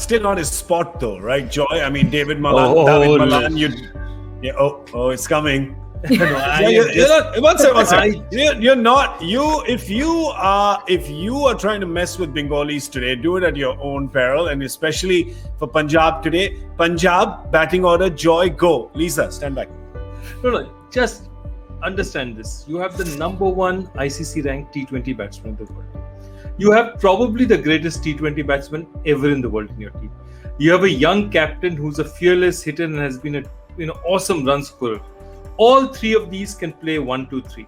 still not his spot though, right, Joy? I mean, David Malan, it's coming. If you are trying to mess with Bengalis today, do it at your own peril, and especially for Punjab today. Punjab batting order, Joy, go. Lisa, stand back. No, just understand this. You have the number one ICC ranked T20 batsman in the world. You have probably the greatest T20 batsman ever in the world in your team. You have a young captain who's a fearless hitter and has been an awesome run scorer. All three of these can play 1, 2, 3.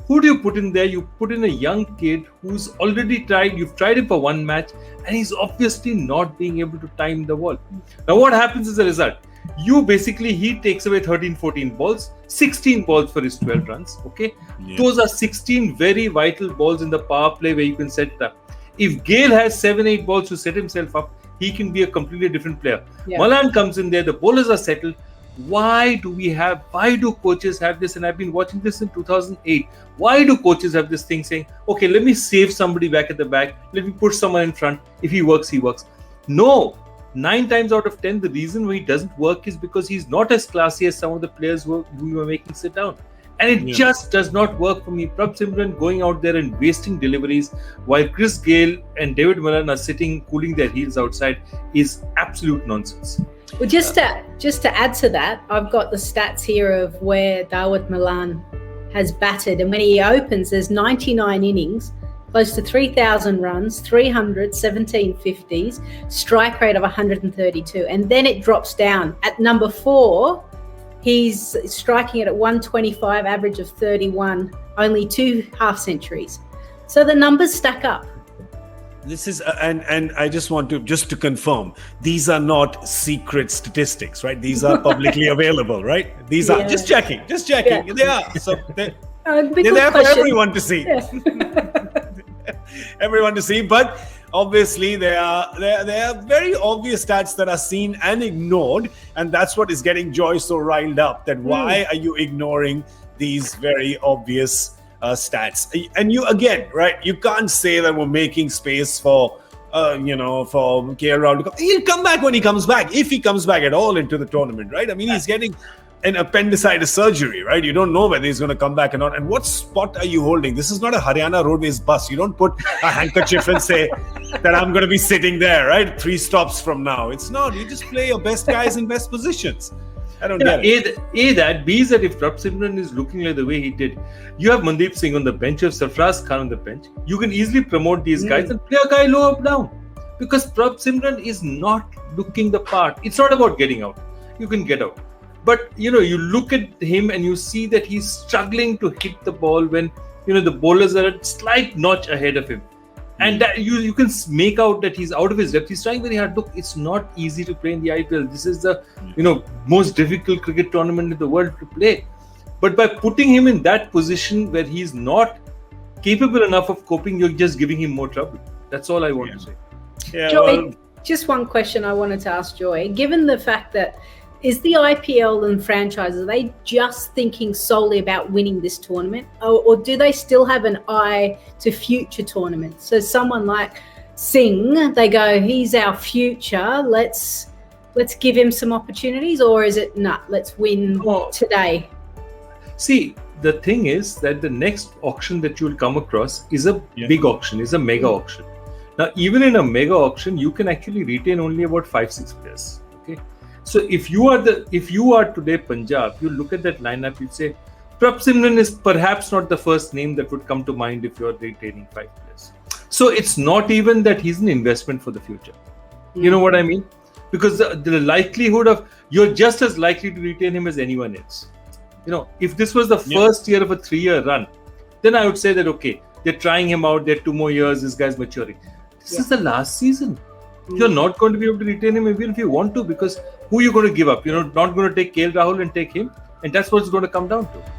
Who do you put in there? You put in a young kid who's already tried. You've tried him for one match and he's obviously not being able to time the ball. Now what happens as a result? He takes away 13, 14 balls, 16 balls for his 12 runs. Okay, Those are 16 very vital balls in the power play where you can set it up. If Gayle has 7, 8 balls to set himself up, he can be a completely different player. Malan comes in there, the bowlers are settled. Why do coaches have this? And I've been watching this in 2008. Why do coaches have this thing saying, okay, let me save somebody back at the back. Let me put someone in front. If he works, he works. No. 9 times out of 10, the reason why he doesn't work is because he's not as classy as some of the players who you were making sit down. And it just does not work for me. Prabhsimran going out there and wasting deliveries while Chris Gayle and David Malan are sitting cooling their heels outside is absolute nonsense. Well, just to add to that, I've got the stats here of where David Malan has batted. And when he opens, there's 99 innings, close to 3,000 runs, 317 50s, strike rate of 132. And then it drops down. At number 4, he's striking it at 125, average of 31, only 2 half centuries. So the numbers stack up. This is and I just want to confirm, these are not secret statistics, right? These are publicly available, right? These are just checking. Yeah. They are. So they're there for everyone to see. Yeah. Everyone to see, but obviously there are very obvious stats that are seen and ignored, and that's what is getting Joy so riled up. That why are you ignoring these very obvious stats? And you again, right? You can't say that we're making space for for KL Rahul to come. He'll come back when he comes back, if he comes back at all into the tournament, right? I mean, he's getting an appendicitis surgery, right? You don't know whether he's going to come back or not. And what spot are you holding? This is not a Haryana Roadways bus. You don't put a handkerchief and say that I'm going to be sitting there, right? 3 stops from now. It's not. You just play your best guys in best positions. I don't get it. A, that. B, is that if Prabhsimran is looking like the way he did, you have Mandeep Singh on the bench, you have Sarfraz Khan on the bench. You can easily promote these guys and play a guy low up down. Because Prabhsimran is not looking the part. It's not about getting out. You can get out. But, you look at him and you see that he's struggling to hit the ball when, the bowlers are a slight notch ahead of him. And that you can make out that he's out of his depth. He's trying very hard. Look, it's not easy to play in the IPL. This is the, most difficult cricket tournament in the world to play. But by putting him in that position where he's not capable enough of coping, you're just giving him more trouble. That's all I want to say. Yeah, Joy, just one question I wanted to ask Joy. Given the fact that is the IPL and franchises, are they just thinking solely about winning this tournament? Or do they still have an eye to future tournaments? So someone like Singh, they go, he's our future, let's give him some opportunities? Or is it, let's win today? See, the thing is that the next auction that you will come across is a big auction, is a mega auction. Now, even in a mega auction, you can actually retain only about 5-6 players. Okay. So if you are today Punjab, you look at that lineup, you'd say Prabhsimran is perhaps not the first name that would come to mind if you're retaining 5 players. So it's not even that he's an investment for the future. You know what I mean? Because the likelihood of you're just as likely to retain him as anyone else. If this was the first year of a 3-year run, then I would say that okay, they're trying him out, they're 2 more years, this guy's maturing. This is the last season. You're not going to be able to retain him even if you want to, because who are you going to give up? You're not going to take KL Rahul and take him, and that's what it's going to come down to.